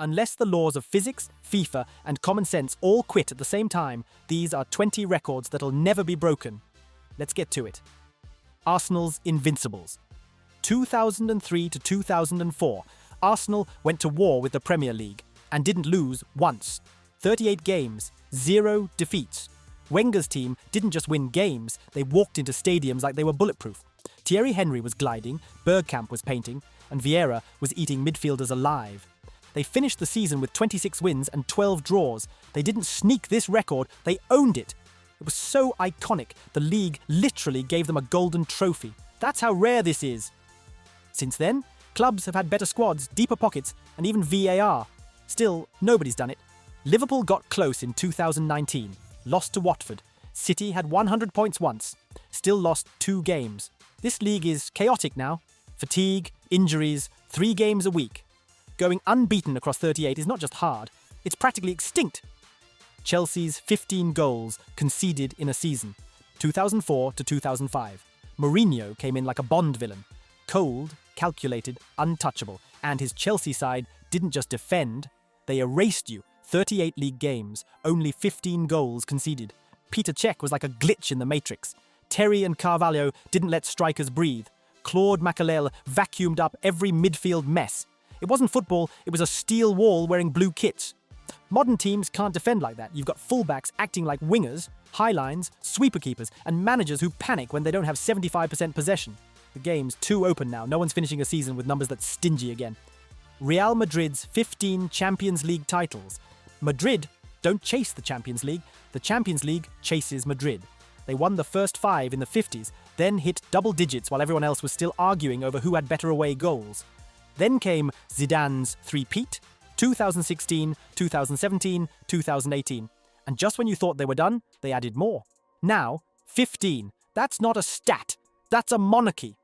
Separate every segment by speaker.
Speaker 1: Unless the laws of physics, FIFA, and common sense all quit at the same time, these are 20 records that'll never be broken. Let's get to it. Arsenal's Invincibles. 2003 to 2004, Arsenal went to war with the Premier League and didn't lose once. 38 games, 0 defeats. Wenger's team didn't just win games, they walked into stadiums like they were bulletproof. Thierry Henry was gliding, Bergkamp was painting, and Vieira was eating midfielders alive. They finished the season with 26 wins and 12 draws. They didn't sneak this record, they owned it. It was so iconic, the league literally gave them a golden trophy. That's how rare this is. Since then, clubs have had better squads, deeper pockets, and even VAR. Still, nobody's done it. Liverpool got close in 2019, lost to Watford. City had 100 points once, still lost 2 games. This league is chaotic now. Fatigue, injuries, 3 games a week. Going unbeaten across 38 is not just hard, it's practically extinct. Chelsea's 15 goals conceded in a season, 2004 to 2005. Mourinho came in like a Bond villain. Cold, calculated, untouchable. And his Chelsea side didn't just defend, they erased you. 38 league games, only 15 goals conceded. Peter Cech was like a glitch in the Matrix. Terry and Carvalho didn't let strikers breathe. Claude Makelele vacuumed up every midfield mess. It wasn't football, it was a steel wall wearing blue kits. Modern teams can't defend like that. You've got fullbacks acting like wingers, high lines, sweeper keepers, and managers who panic when they don't have 75% possession. The game's too open now. No one's finishing a season with numbers that's stingy again. Real Madrid's 15 Champions League titles. Madrid don't chase the Champions League. The Champions League chases Madrid. They won the first 5 in the 50s, then hit double digits while everyone else was still arguing over who had better away goals. Then came Zidane's three-peat, 2016, 2017, 2018. And just when you thought they were done, they added more. Now, 15. That's not a stat. That's a monarchy.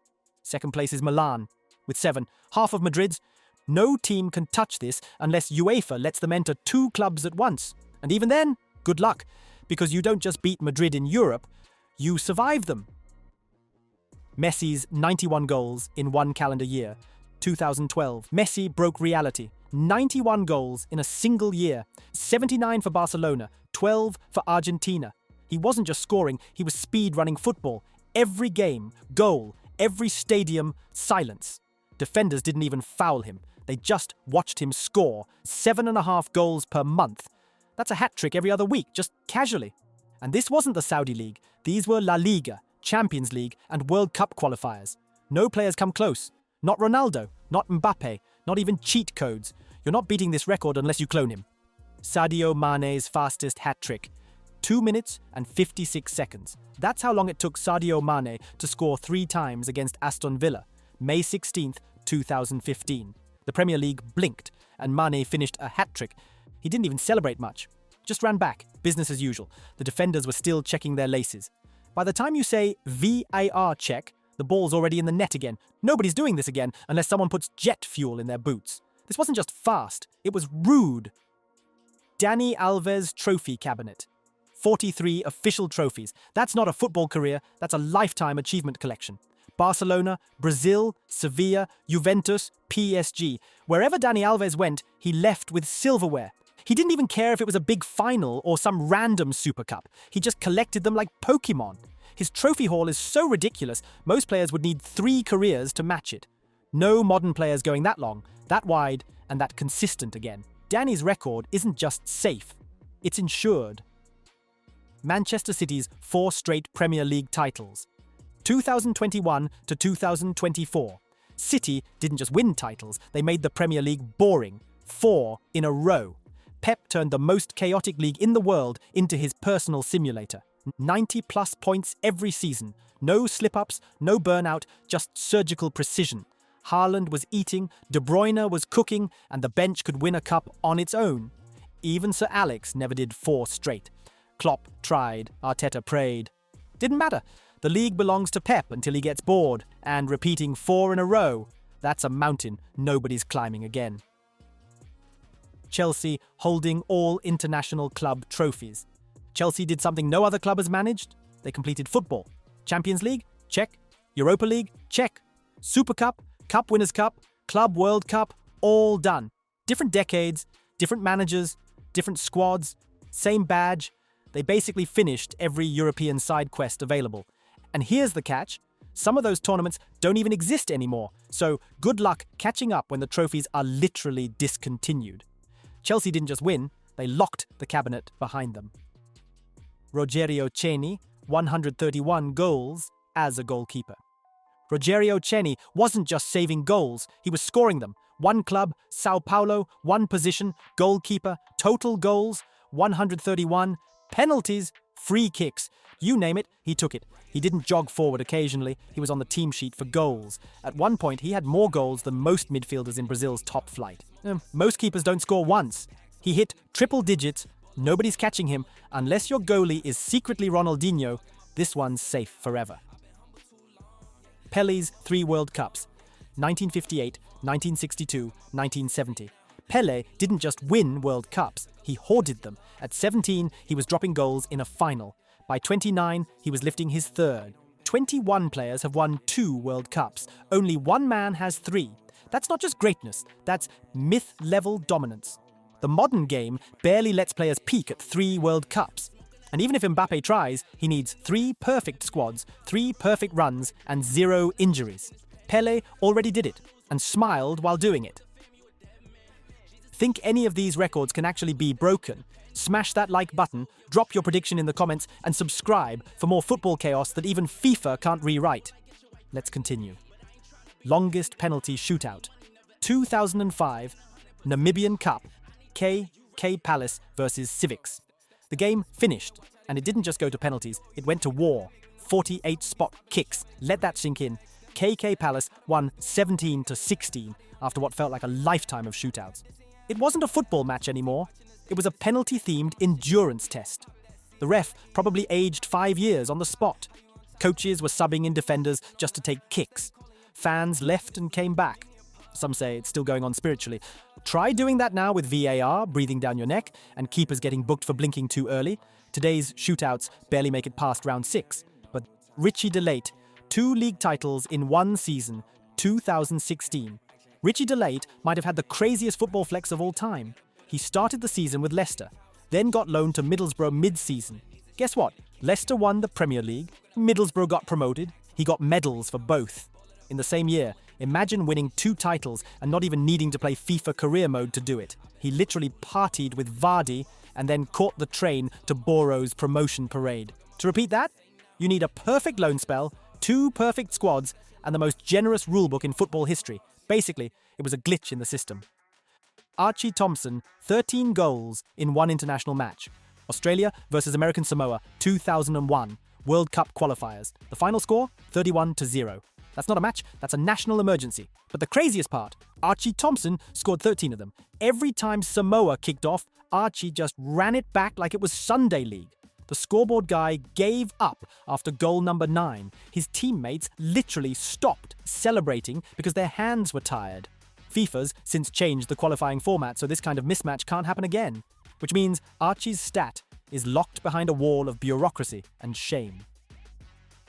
Speaker 1: Second place is Milan, with 7. Half of Madrid's. No team can touch this unless UEFA lets them enter 2 clubs at once. And even then, good luck, because you don't just beat Madrid in Europe, you survive them. Messi's 91 goals in 1 calendar year. 2012, Messi broke reality. 91 goals in a single year. 79 for Barcelona, 12 for Argentina. He wasn't just scoring, he was speed-running football. Every game, goal. Every stadium, silence. Defenders didn't even foul him. They just watched him score. 7.5 goals per month. That's a hat-trick every other week, just casually. And this wasn't the Saudi League. These were La Liga, Champions League, and World Cup qualifiers. No players come close. Not Ronaldo, not Mbappe, not even cheat codes. You're not beating this record unless you clone him. Sadio Mane's fastest hat-trick. 2 minutes and 56 seconds. That's how long it took Sadio Mane to score 3 times against Aston Villa. May 16th, 2015. The Premier League blinked, and Mane finished a hat-trick. He didn't even celebrate much. Just ran back, business as usual. The defenders were still checking their laces. By the time you say VAR check, the ball's already in the net again. Nobody's doing this again unless someone puts jet fuel in their boots. This wasn't just fast, it was rude. Dani Alves Trophy Cabinet. 43 official trophies. That's not a football career, that's a lifetime achievement collection. Barcelona, Brazil, Sevilla, Juventus, PSG. Wherever Dani Alves went, he left with silverware. He didn't even care if it was a big final or some random Super Cup. He just collected them like Pokemon. His trophy haul is so ridiculous, most players would need 3 careers to match it. No modern players going that long, that wide, and that consistent again. Danny's record isn't just safe, it's insured. Manchester City's 4 straight Premier League titles. 2021 to 2024. City didn't just win titles, they made the Premier League boring. 4 in a row. Pep turned the most chaotic league in the world into his personal simulator. 90-plus points every season. No slip-ups, no burnout, just surgical precision. Haaland was eating, De Bruyne was cooking, and the bench could win a cup on its own. Even Sir Alex never did 4 straight. Klopp tried, Arteta prayed. Didn't matter. The league belongs to Pep until he gets bored, and repeating 4 in a row, that's a mountain nobody's climbing again. Chelsea holding all international club trophies. Chelsea did something no other club has managed. They completed football. Champions League? Check. Europa League? Check. Super Cup, Cup Winners' Cup, Club World Cup, all done. Different decades, different managers, different squads, same badge. They basically finished every European side quest available. And here's the catch. Some of those tournaments don't even exist anymore, so good luck catching up when the trophies are literally discontinued. Chelsea didn't just win, they locked the cabinet behind them. Rogerio Coutinhos, 131 goals as a goalkeeper. Rogerio Coutinhos wasn't just saving goals, he was scoring them. One club, Sao Paulo, one position, goalkeeper, total goals, 131, penalties, free kicks. You name it, he took it. He didn't jog forward occasionally, he was on the team sheet for goals. At one point, he had more goals than most midfielders in Brazil's top flight. Most keepers don't score once. He hit triple digits, nobody's catching him. Unless your goalie is secretly Ronaldinho, this one's safe forever. Peles 3 World Cups, 1958, 1962, 1970. Pele didn't just win World Cups, he hoarded them. At 17, he was dropping goals in a final. By 29, he was lifting his third. 21 players have won 2 World Cups. Only one man has 3. That's not just greatness, that's myth-level dominance. The modern game barely lets players peak at 3 World Cups. And even if Mbappe tries, he needs 3 perfect squads, 3 perfect runs, and 0 injuries. Pele already did it, and smiled while doing it. Think any of these records can actually be broken? Smash that like button, drop your prediction in the comments, and subscribe for more football chaos that even FIFA can't rewrite. Let's continue. Longest penalty shootout. 2005, Namibian Cup, Peles versus Civics. The game finished, and it didn't just go to penalties, it went to war. 48 spot kicks. Let that sink in. Peles won 17-16 after what felt like a lifetime of shootouts. It wasn't a football match anymore. It was a penalty-themed endurance test. The ref probably aged 5 years on the spot. Coaches were subbing in defenders just to take kicks. Fans left and came back. Some say it's still going on spiritually. Try doing that now with VAR breathing down your neck and keepers getting booked for blinking too early. Today's shootouts barely make it past round 6. But Richie de Laet, 2 league titles in 1 season, 2016. Richie de Laet might have had the craziest football flex of all time. He started the season with Leicester, then got loaned to Middlesbrough mid-season. Guess what? Leicester won the Premier League, Middlesbrough got promoted, he got medals for both. In the same year, imagine winning 2 titles and not even needing to play FIFA career mode to do it. He literally partied with Vardy and then caught the train to Boro's promotion parade. To repeat that, you need a perfect loan spell, 2 perfect squads, and the most generous rulebook in football history. Basically, it was a glitch in the system. Archie Thompson, 13 goals in 1 international match. Australia versus American Samoa, 2001, World Cup qualifiers. The final score, 31-0. That's not a match, that's a national emergency. But the craziest part, Archie Thompson scored 13 of them. Every time Samoa kicked off, Archie just ran it back like it was Sunday League. The scoreboard guy gave up after goal number 9. His teammates literally stopped celebrating because their hands were tired. FIFA's since changed the qualifying format, so this kind of mismatch can't happen again. Which means Archie's stat is locked behind a wall of bureaucracy and shame.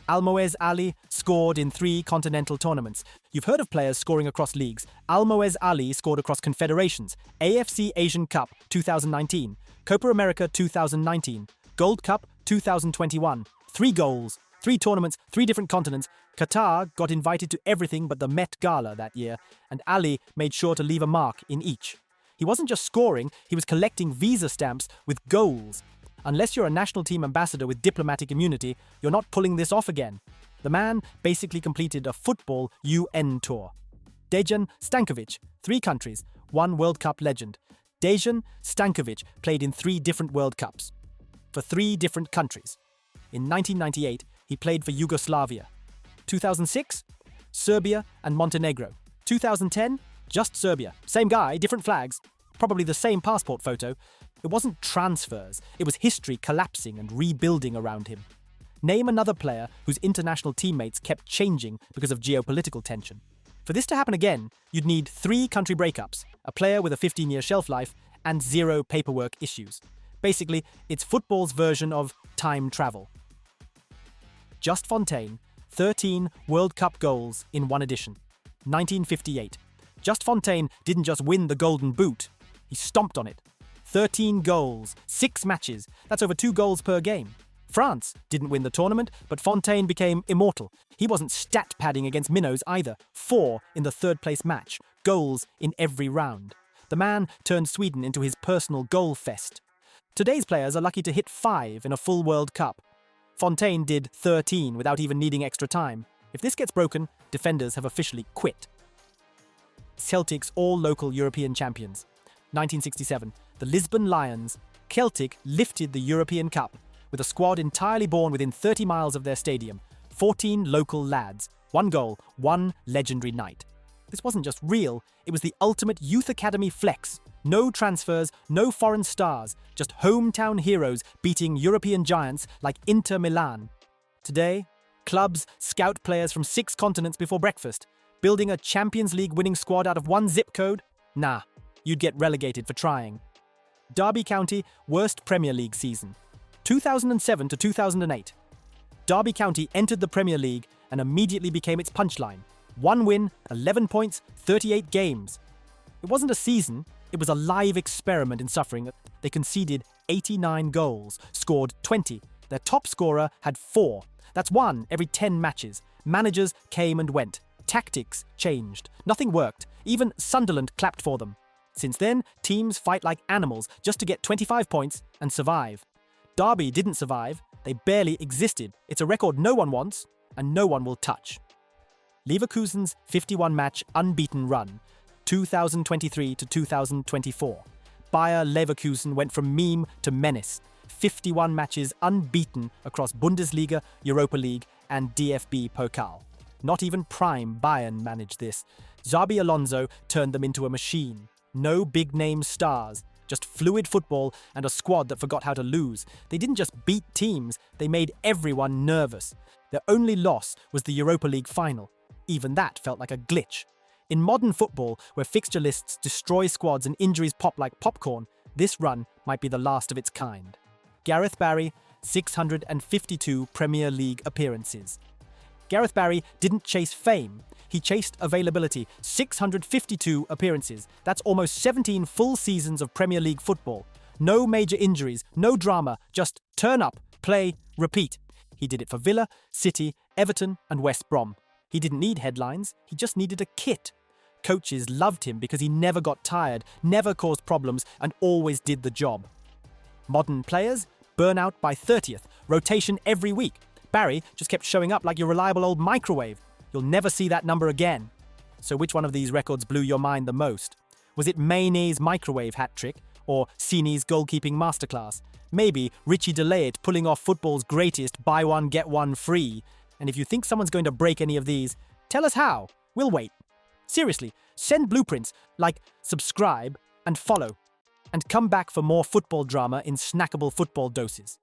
Speaker 1: Almo Ali scored in 3 continental tournaments. You've heard of players scoring across leagues. Almo Ali scored across confederations. AFC Asian Cup 2019, Copa America 2019, Gold Cup 2021. 3 goals, 3 tournaments, 3 different continents. Qatar got invited to everything but the Met Gala that year, and Ali made sure to leave a mark in each. He wasn't just scoring, he was collecting visa stamps with goals. Unless you're a national team ambassador with diplomatic immunity, you're not pulling this off again. The man basically completed a football UN tour. Dejan Stanovic, 3 countries, 1 World Cup legend. Dejan Stanovic played in 3 different World Cups, for 3 different countries. In 1998, he played for Yugoslavia. 2006, Serbia and Montenegro. 2010, just Serbia. Same guy, different flags, probably the same passport photo. It wasn't transfers, it was history collapsing and rebuilding around him. Name another player whose international teammates kept changing because of geopolitical tension. For this to happen again, you'd need 3 country breakups, a player with a 15-year shelf life, and 0 paperwork issues. Basically, it's football's version of time travel. Just Fontaine, 13 World Cup goals in 1 edition. 1958. Just Fontaine didn't just win the Golden Boot, he stomped on it. 13 goals, 6 matches, that's over 2 goals per game. France didn't win the tournament, but Fontaine became immortal. He wasn't stat padding against minnows either. 4 in the third-place match, goals in every round. The man turned Sweden into his personal goal fest. Today's players are lucky to hit 5 in a full World Cup. Fontaine did 13 without even needing extra time. If this gets broken, defenders have officially quit. Celtic's all-local European champions. 1967, the Lisbon Lions. Celtic lifted the European Cup with a squad entirely born within 30 miles of their stadium. 14 local lads, 1 goal, 1 legendary night. This wasn't just real, it was the ultimate youth academy flex. No transfers, no foreign stars, just hometown heroes beating European giants like Inter Milan. Today, clubs scout players from 6 continents before breakfast. Building a Champions League winning squad out of 1 zip code? Nah, you'd get relegated for trying. Derby County worst Premier League season. 2007 to 2008. Derby County entered the Premier League and immediately became its punchline. 1 win, 11 points, 38 games. It wasn't a season, it was a live experiment in suffering. They conceded 89 goals, scored 20. Their top scorer had 4. That's 1 every 10 matches. Managers came and went. Tactics changed. Nothing worked. Even Sunderland clapped for them. Since then, teams fight like animals just to get 25 points and survive. Derby didn't survive. They barely existed. It's a record no one wants and no one will touch. Leverkusen's 51-match unbeaten run, 2023 to 2024. Bayer Leverkusen went from meme to menace. 51 matches unbeaten across Bundesliga, Europa League and DFB Pokal. Not even prime Bayern managed this. Xabi Alonso turned them into a machine. No big-name stars, just fluid football and a squad that forgot how to lose. They didn't just beat teams, they made everyone nervous. Their only loss was the Europa League final. Even that felt like a glitch. In modern football, where fixture lists destroy squads and injuries pop like popcorn, this run might be the last of its kind. Gareth Barry, 652 Premier League appearances. Gareth Barry didn't chase fame, he chased availability. 652 appearances. That's almost 17 full seasons of Premier League football. No major injuries, no drama, just turn up, play, repeat. He did it for Villa, City, Everton and West Brom. He didn't need headlines, he just needed a kit. Coaches loved him because he never got tired, never caused problems and always did the job. Modern players? Burnout by 30th, rotation every week. Barry just kept showing up like your reliable old microwave. You'll never see that number again. So which one of these records blew your mind the most? Was it Maine's microwave hat trick? Or Sini's goalkeeping masterclass? Maybe Richie DeLayet pulling off football's greatest buy one get one free? And if you think someone's going to break any of these, tell us how. We'll wait. Seriously, send blueprints like subscribe and follow. And come back for more football drama in snackable football doses.